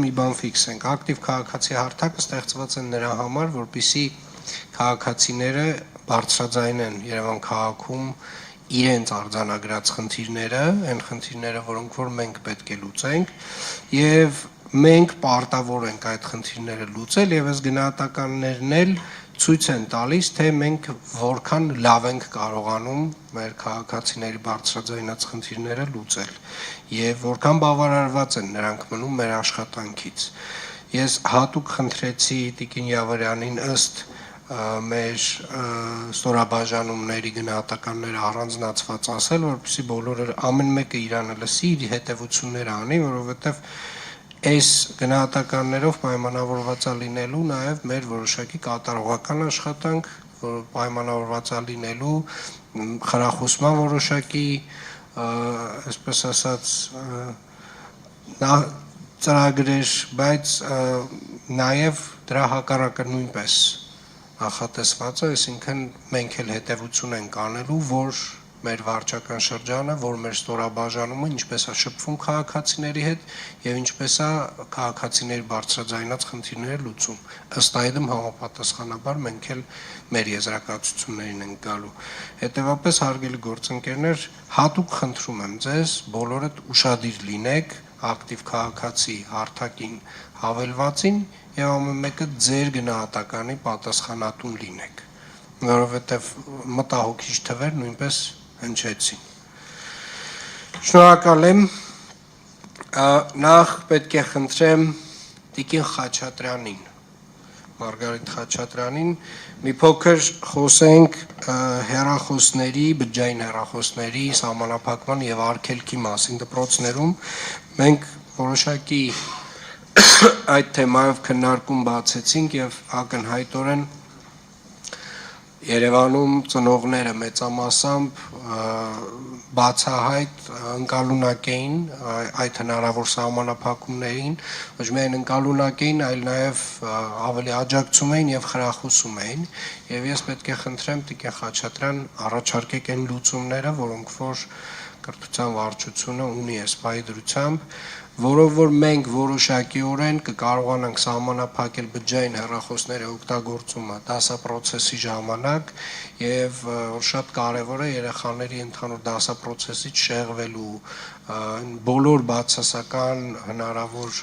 մի բան ֆիքսենք, ակտիվ քաղաքացի հարթակը ստեղծված է նրա համար, որպեսզի քաղաքացիները բարձրաձայնեն Երևան քաղաքում իրենց արձանագրած խնդիրները, այն խնդիրները, որոնք որ մենք պետք է լուծենք, եւ մենք պարտավոր ենք այդ խնդիրները լուծել եւ այս գնահատականներն էլ ցույց են տալիս, թե մենք որքան լավ ենք կարողանում մեր քաղաքացիների բարձրաձայնած խնդիրները լուծել եւ որքան բավարարված են նրանք մնում մեր աշխատանքից։ Ես հատուկ խնդրեցի Տիկին Յավարյանին ըստ մեր ստորաբաժանումների գնահատականները առանձնացված ասել, որպեսզի բոլորը ամեն մեկը իրանը լսի, իր հետևությունները անի, որովհետեւ այս գնահատականներով պայմանավորված է լինելու նաև մեր որոշակի կատարողական աշխատանք, որ պայմանավորված է լինելու խրախուսման որոշակի, այսպես ասած, ծրագրեր, բայց նաև դրա հակառակը նույնպես նախատեսված է, այսինքն մենք էլ հետևություն ենք անելու, որ մեր վարչական շրջանը, որ մեր ստորաբաժանումը ինչպես է շփվում քաղաքացիների հետ եւ ինչպես է քաղաքացիների բարձրաձայնած խնդիրները լուծում։ Ըստ այդմ համապատասխանաբար մենք էլ մեր եզրակացություններին ենք գալու։ Հետևաբար հարգելի գործընկերներ, հատուկ խնդրում եմ ձեզ բոլորդ ուշադիր լինեք ակտիվ քաղաքացի հարթակին հավելվածին եւ ամեն մեկը ձեր գնահատականի պատասխանատուն լինեք, որովհետեւ մտահոգիչ թվեր նույնպես հնչեցին։ Շնորհակալ եմ, նախ պետք է խնդրեմ Տիկին Խաչատրյանին, Մարգարիտ Խաչատրյանին, մի փոքր խոսենք հեռախոսների, բջջային հեռախոսների սահմանափակման եւ արգելքի մասին դպրոցներում։ Մենք որոշակի այդ թեմայով քննարկում բացեցինք եւ ակնհայտորեն Երևանում ծնողները մեծամասամբ բացահայտ ընկալունակ էին այդ հնարավոր սահմանափակումներին, ոչ միայն ընկալունակ էին, այլ նաև ավելի աջակցում էին եւ խրախուսում էին, եւ ես պետք է խնդրեմ Տիկին Խաչատրյան առաջարկեք այն լուծումները, որոնք որ կրթության վարչությունը ունի այս պայդրությամբ, որով որ մենք որոշակիորեն կկարողանանք սահմանափակել բջջային հեռախոսների օգտագործումը դասապրոցեսի ժամանակ եւ շատ կարեւոր է երեխաների ընդհանուր դասապրոցեսից շեղվելու բոլոր բացասական հնարավոր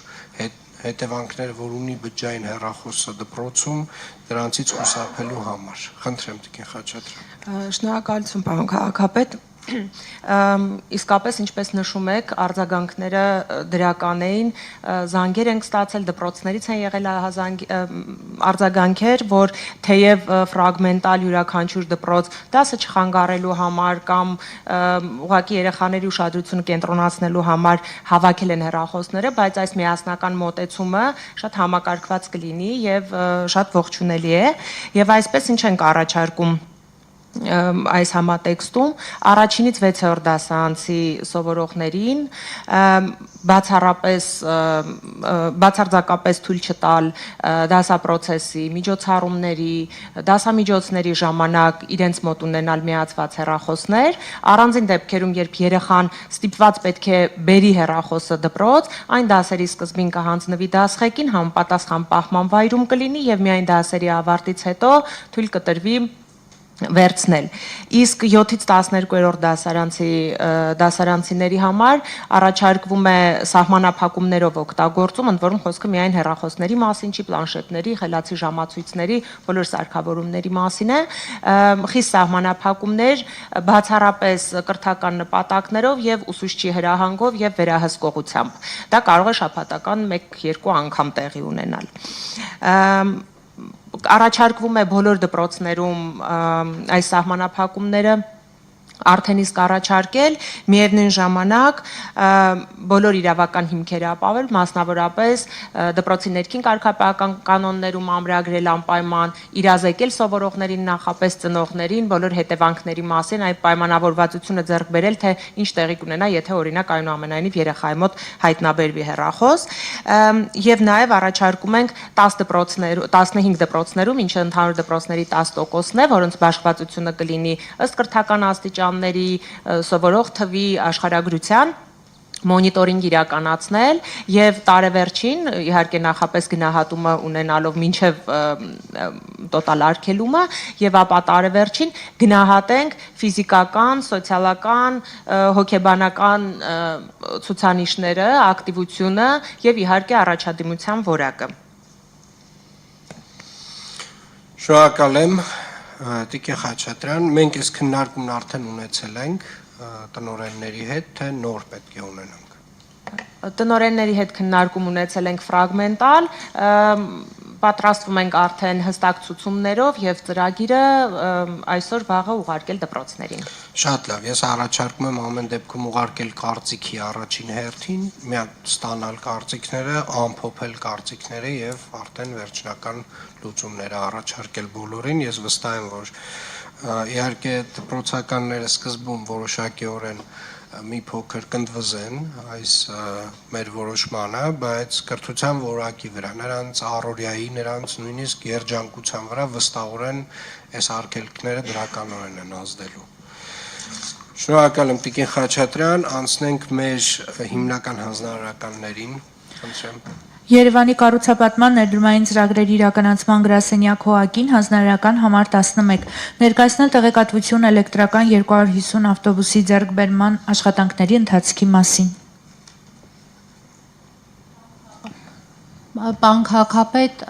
հետևանքները, որ ունի բջջային հեռախոսը դպրոցում, դրանցից խուսափելու համար։ Խնդրեմ Տիկին Խաչատրյան։ Շնորհակալություն, պարոն քաղաքապետ։ Իսկապես ինչպես նշում եք, արձագանքները դրական էին, զանգեր ենք ստացել, դպրոցներից են եղել արձագանքեր, որ թեև ֆրագմենտալ յուրաքանչյուր դպրոց դասը չխանգարելու համար կամ ուղղակի երեխաների ուշադրությունը կենտրոնացնելու համար հավաքել են հեռախոսները, բայց այս միասնական մոտեցումը շատ համակարգված կլինի եւ շատ ողջունելի է, եւ այսպես ինչ ենք առաջարկում այս համատեքստում առաջինից 6-րդ դասարանցի սովորողներին բացարձակապես թույլ չտալ դասապրոցեսի, միջոցառումների, դասամիջոցների ժամանակ իրենց մոտ ունենալ միացված հեռախոսներ, առանձին դեպքերում, երբ երեխան ստիպված պետք է բերի հեռախոսը դպրոց, այն դասերի սկզբին կհանձնվի դասղեկին, համապատասխան պահման վայրում կլինի եւ միայն դասերի ավարտից հետո թույլ կտրվի վերցնել։ Իսկ 7-ից 12-րդ դասարանցիների համար առաջարկվում է սահմանափակումներով օգտագործում, ընդ որում խոսքը միայն հեռախոսների մասին չի, պլանշետների, խելացի ժամացույցների, բոլոր սարքավորումների մասին է, խիստ սահմանափակումներ բացառապես կրթական նպատակներով եւ ուսուցչի հրահանգով եւ վերահսկողությամբ։ Դա կարող է շաբաթական 1-2 անգամ տեղի ունենալ։ Առաջարկվում է բոլոր դպրոցներում այս սահմանափակումները արդեն իսկ առաջարկել, միևնույն ժամանակ բոլոր իրավական հիմքերը ապավել, մասնավորապես դպրոցի ներքին կարգապահական կանոններում ամրագրել անպայման, իրազեկել սովորողներին, նախապես ծնողներին, բոլոր հետևանքների մասին, այդ պայմանավորվածությունը ձեռք բերել, թե ինչ տեղի կունենա, եթե օրինակ այնուամենայնիվ երեխայի մոտ հայտնաբերվի հեռախոս, եւ նաեւ առաջարկում ենք 15 դպրոցներում, ինչը ընդհանուր դպրոցների 10%-ն է, որոնց բաշխվածությունը կլինի ըստ կրթական աստիճան սովորող թվի աշխարհագրության մոնիտորինգ իրականացնել եւ տարեվերջին իհարկե նախապես գնահատումը ունենալով մինչեւ տոտալ արգելումը եւ ապա տարեվերջին գնահատենք ֆիզիկական, սոցիալական, հոգեբանական ցուցանիշները, ակտիվությունը եւ իհարկե առաջադիմության որակը։ Շնորհակալ եմ Տիկին Խաչատրյան, մենք այս քննարկումն արդեն ունեցել ենք տնօրենների հետ, թե նոր պետք է ունենանք։ Տնօրենների հետ քննարկում ունեցել ենք ֆրագմենտալ, պատրաստվում ենք արդեն հստակ ցուցումներով եւ ծրագիրը այսօր վաղը ուղարկել դպրոցներին։ Շատ լավ, ես առաջարկում եմ ամեն դեպքում ուղարկել կարծիքի առաջին հերթին, միակ ստանալ կարծիքները, ամփոփել կարծիքները եւ արդեն վերջնական լուծումները առաջարկել բոլորին։ Ես վստահ եմ, որ իհարկե դպրոցականները սկզբում որոշակիորեն մի փոքր կնդվզեն այս մեր որոշմանը, բայց կրթության որակի վրա, նրանց առօրյայի, նրանց նույնիսկ երջանկության վրա վստահորեն այս արգելքները դրականորեն են ազդելու։ Շնորհակալ եմ Տիկին Խաչատրյան, անցնենք մեր հիմնական հանձնարարականներին, խնդրեմ։ Երևանի կառուցապատման ներդրումային ծրագրերի իրականացման գրասենյակ ՀՕԱԿ-ին հանձնարարական համար 11 ներկայացնել տեղեկատվություն էլեկտրական 250 ավտոբուսի ձեռքբերման աշխատանքների ընթացքի մասին։ Պարոն քաղաքապետ,